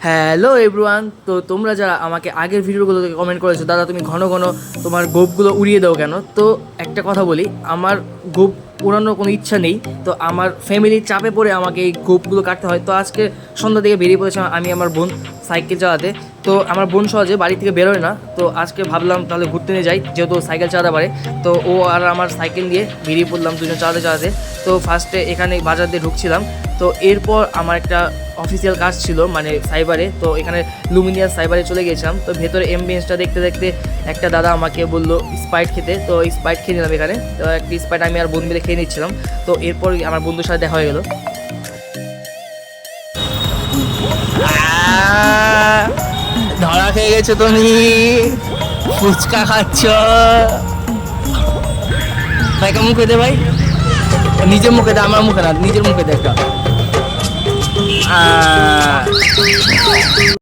Hello everyone, তো তোমরা যারা আমাকে আগের ভিডিওগুলো থেকে কমেন্ট করেছো, দাদা তুমি ঘন ঘন তোমার গোপগুলো উড়িয়ে দাও কেন? তো একটা কথা বলি, আমার গোপ উড়ানোর কোনো ইচ্ছা নেই। তো আমার ফ্যামিলির চাপে পড়ে আমাকে এই গোপগুলো কাটতে হয়। তো আজকে সন্ধ্যা থেকে বেরিয়ে পড়েছিলাম আমি আমার বোন সাইকেল চালাতে। তো আমার বোন সহজে বাড়ি থেকে বেরোয় না, তো আজকে ভাবলাম তাহলে ঘুরতে নিয়ে যাই, যেহেতু সাইকেল চালাতে পারে। তো ও আর আমার সাইকেল নিয়ে বেরিয়ে পড়লাম দুজন চালাতে চালাতে। তো ফার্স্টে এখানে বাজার দিয়ে ঢুকছিলাম। তো এরপর আমার একটা অফিসিয়াল কাজ ছিল, মানে সাইবারে। তো এখানে লুমিনিয়াস সাইবারে চলে গেছিলাম। তো ভেতরে এমবিএসটা দেখতে দেখতে একটা দাদা আমাকে বললো স্প্রাইট খেতে। তো স্প্রাইট খেয়ে নিলাম এখানে। তো একটা স্প্রাইট আমি আর বন্ধু মিলে খেয়ে নিচ্ছিলাম। তো এরপর আমার বন্ধুর সাথে দেখা হয়ে গেল। ধরা খেয়ে গেছো তুমি, ফুচকা খাচ্ছ ভাই? কেমন মুখে দে ভাই, নিজের মুখে দে, আমার মুখে না, নিজের মুখে দে একটা।